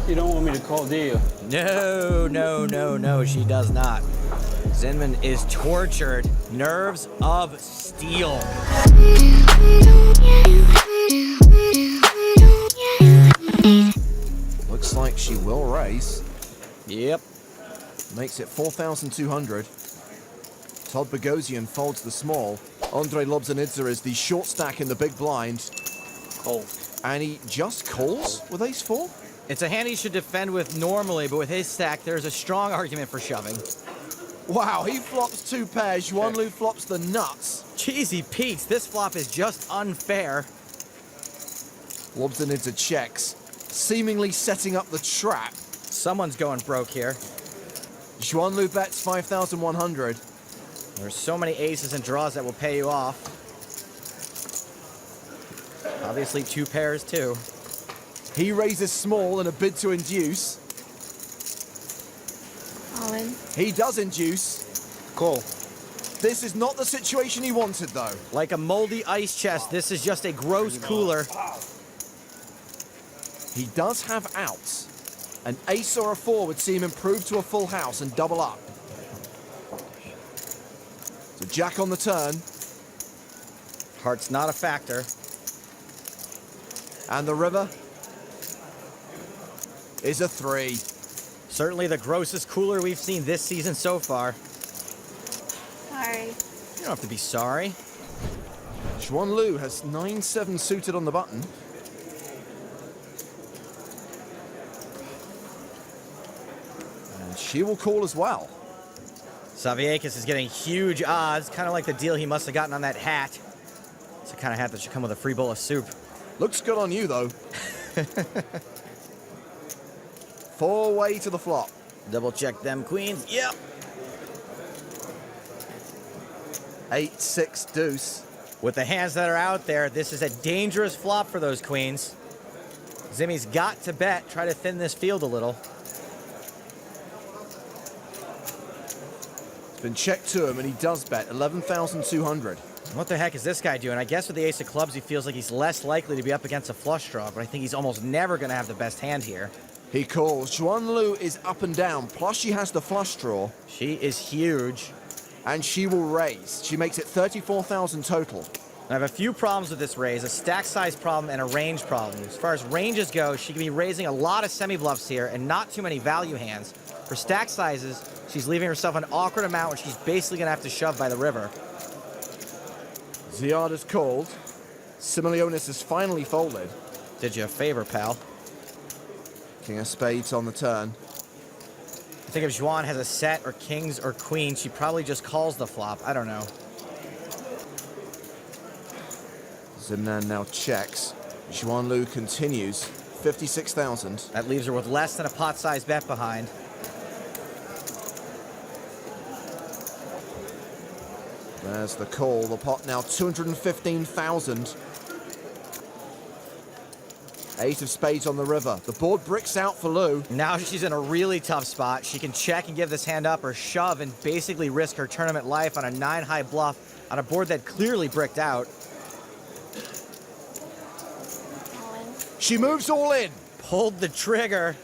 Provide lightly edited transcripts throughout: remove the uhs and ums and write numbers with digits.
You don't want me to call, do you? No, no, no, no, she does not. Zinman is tortured. Nerves of steel. Looks like she will raise. Yep. Makes it 4,200. Todd Bogosian folds the small. Andre Lobzanidze is the short stack in the big blind. Cold. And he just calls with ace-4? It's a hand he should defend with normally, but with his stack, there's a strong argument for shoving. Wow, he flops 2 pairs. XUAN LIU flops the nuts. Cheesy Pete's, this flop is just unfair. Lobzanidze checks, seemingly setting up the trap. Someone's going broke here. XUAN LIU bets 5,100. There's so many aces and draws that will pay you off. Obviously 2 pairs too. He raises small in a bid to induce. All in. He does induce. Cool. This is not the situation he wanted, though. Like a moldy ice chest, this is just a gross cooler. He does have outs. An ace or a 4 would see him improve to a full house and double up. So jack on the turn. Heart's not a factor. And the river is a 3. Certainly the grossest cooler we've seen this season so far. Sorry. You don't have to be sorry. XUAN LIU has 9-7 suited on the button. And she will call as well. Saviakis is getting huge odds, kind of like the deal he must have gotten on that hat. It's the kind of hat that should come with a free bowl of soup. Looks good on you, though. 4-way to the flop. Double check them queens. Yep. 8-6 deuce. With the hands that are out there, this is a dangerous flop for those queens. Zimmy's got to bet, try to thin this field a little. It's been checked to him, and he does bet 11,200. What the heck is this guy doing? I guess with the ace of clubs, he feels like he's less likely to be up against a flush draw, but I think he's almost never going to have the best hand here. He calls. XUAN LIU is up and down, plus she has the flush draw. She is huge. And she will raise. She makes it 34,000 total. I have a few problems with this raise, a stack size problem and a range problem. As far as ranges go, she can be raising a lot of semi-bluffs here and not too many value hands. For stack sizes, she's leaving herself an awkward amount where she's basically going to have to shove by the river. Ziad is called. Simeonis is finally folded. Did you a favor, pal. King of spades on the turn. I think if XUAN has a set or kings or queens, she probably just calls the flop. I don't know. Zimnan now checks. XUAN LIU continues. 56,000. That leaves her with less than a pot-sized bet behind. There's the call. The pot now 215,000. 8 of spades on the river. The board bricks out for LIU. Now she's in a really tough spot. She can check and give this hand up or shove and basically risk her tournament life on a 9-high bluff on a board that clearly bricked out. All in. She moves all in. Pulled the trigger.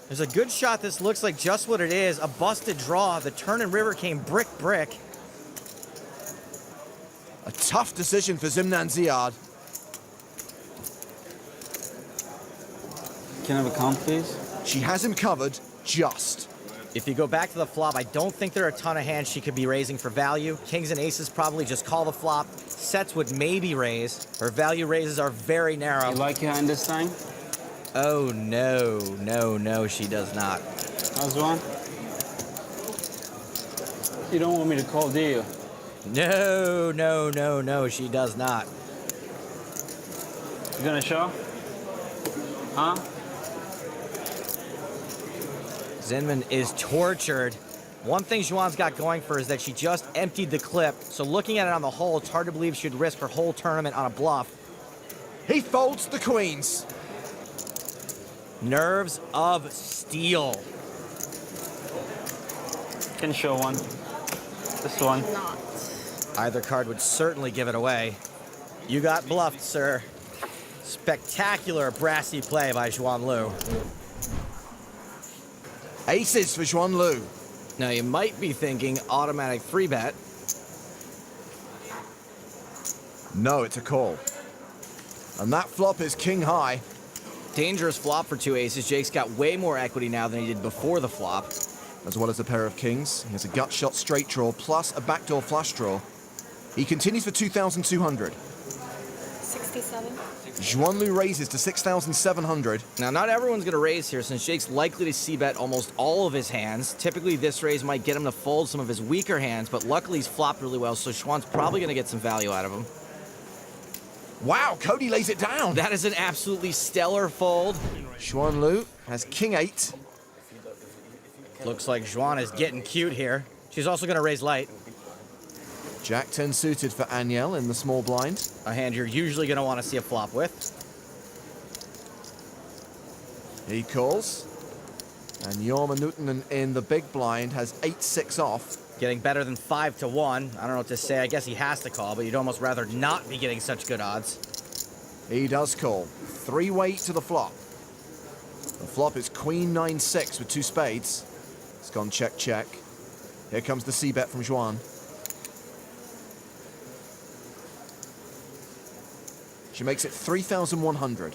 There's a good shot. This looks like just what it is. A busted draw. The turn and river came brick. A tough decision for Zimnan Ziad. Can I have a count, please? She has him covered, just. If you go back to the flop, I don't think there are a ton of hands she could be raising for value. Kings and aces probably just call the flop. Sets would maybe raise. Her value raises are very narrow. You like your hand this time? Oh, no, she does not. How's one? You don't want me to call, do you? No, she does not. You gonna show? Huh? Zinman is tortured. One thing XUAN's got going for her is that she just emptied the clip, so looking at it on the whole, it's hard to believe she'd risk her whole tournament on a bluff. He folds the queens. Nerves of steel. Can show one. This one. Not. Either card would certainly give it away. You got bluffed, sir. Spectacular brassy play by XUAN LIU. Aces for XUAN LIU. Now you might be thinking automatic 3-bet. No, it's a call. And that flop is king high. Dangerous flop for 2 aces. Jake's got way more equity now than he did before the flop. As well as a pair of kings. He has a gut shot straight draw plus a backdoor flush draw. He continues for 2,200. 67. XUAN LIU raises to 6,700. Now, not everyone's going to raise here since Jake's likely to c-bet almost all of his hands. Typically, this raise might get him to fold some of his weaker hands, but luckily he's flopped really well, so XUAN's probably going to get some value out of him. Wow, Cody lays it down. That is an absolutely stellar fold. XUAN LIU has king 8. Looks like XUAN is getting cute here. She's also going to raise light. Jack 10 suited for Aniel in the small blind. A hand you're usually going to want to see a flop with. He calls. And Jorma Nuutinen in the big blind has 8-6 off. Getting better than 5 to 1. I don't know what to say. I guess he has to call, but you'd almost rather not be getting such good odds. He does call. 3-way to the flop. The flop is queen 9-6 with 2 spades. It's gone check, check. Here comes the c-bet from XUAN. She makes it 3,100.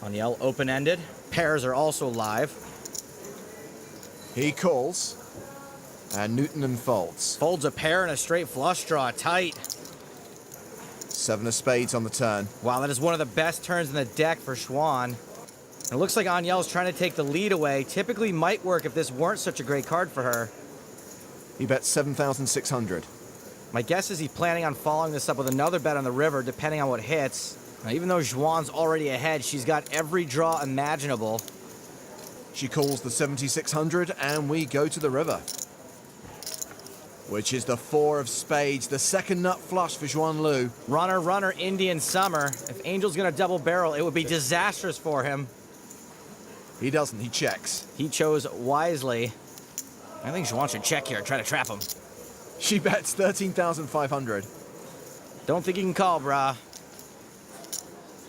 Aniel open-ended. Pairs are also live. He calls. And Nuutinen folds. Folds a pair and a straight flush draw. Tight. 7 of spades on the turn. Wow, that is one of the best turns in the deck for XUAN. It looks like Aniel's trying to take the lead away. Typically might work if this weren't such a great card for her. He bets 7,600. My guess is he's planning on following this up with another bet on the river, depending on what hits. Now, even though XUAN's already ahead, she's got every draw imaginable. She calls the 7,600 and we go to the river. Which is the 4 of spades, the second nut flush for XUAN LIU. Runner, runner, Indian summer. If Angel's gonna double barrel, it would be disastrous for him. He doesn't, he checks. He chose wisely. I think XUAN should check here, try to trap him. She bets 13,500. Don't think you can call, brah.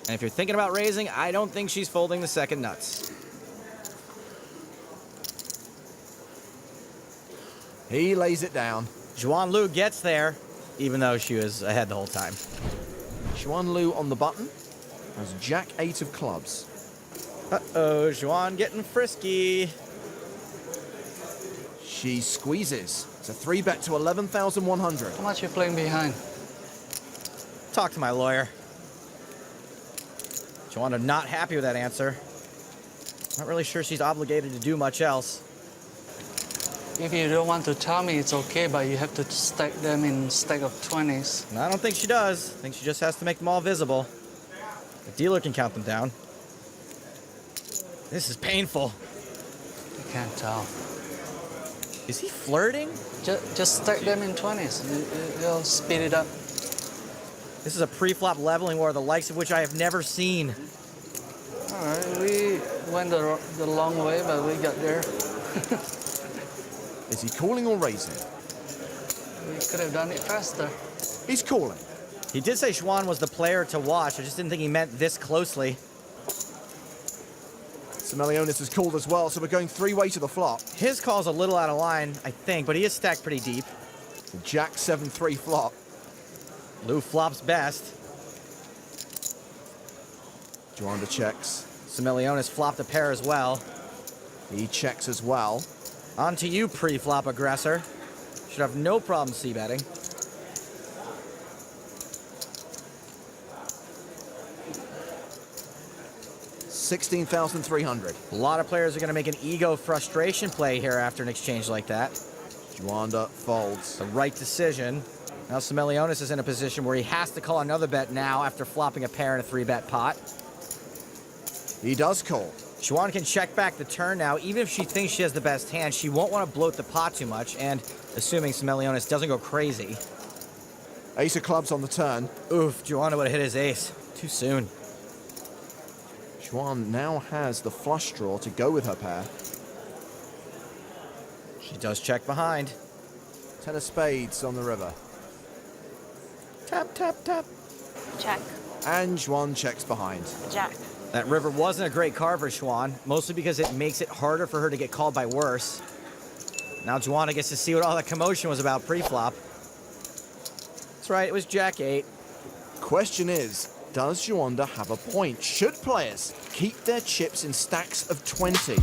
And if you're thinking about raising, I don't think she's folding the second nuts. He lays it down. XUAN LIU gets there, even though she was ahead the whole time. XUAN LIU on the button has Jack 8 of clubs. Uh-oh, XUAN getting frisky. She squeezes. It's a 3-bet to 11,100. How much you playing behind? Talk to my lawyer. XUAN not happy with that answer. Not really sure she's obligated to do much else. If you don't want to tell me, it's okay, but you have to stack them in stack of 20s. I don't think she does. I think she just has to make them all visible. The dealer can count them down. This is painful. You can't tell. Is he flirting? Just stack them in 20s. It'll speed it up. This is a pre-flop leveling war, the likes of which I have never seen. All right, we went the long way, but we got there. Is he calling or raising? We could have done it faster. He's calling. He did say XUAN was the player to watch. I just didn't think he meant this closely. Simelionis has called as well, so we're going 3-way to the flop. His call's a little out of line, I think, but he is stacked pretty deep. The Jack 7-3 flop. LIU flops best. Joanda checks. Simelionis flopped a pair as well. He checks as well. On to you, pre-flop aggressor. Should have no problem c-betting. $16,300. A lot of players are going to make an ego frustration play here after an exchange like that. Joanda folds. The right decision. Now Simelionis is in a position where he has to call another bet now after flopping a pair in a 3-bet pot. He does call. XUAN can check back the turn now. Even if she thinks she has the best hand, she won't want to bloat the pot too much, and assuming Simelionis doesn't go crazy. Ace of clubs on the turn. Oof, Joanda would have hit his ace. Too soon. XUAN now has the flush draw to go with her pair. She does check behind. 10 of spades on the river. Tap, tap, tap. Check. And XUAN checks behind. Jack. That river wasn't a great card for XUAN, mostly because it makes it harder for her to get called by worse. Now Joanna gets to see what all that commotion was about pre-flop. That's right, it was Jack 8. Question is, does Joanna have a point? Should players keep their chips in stacks of 20?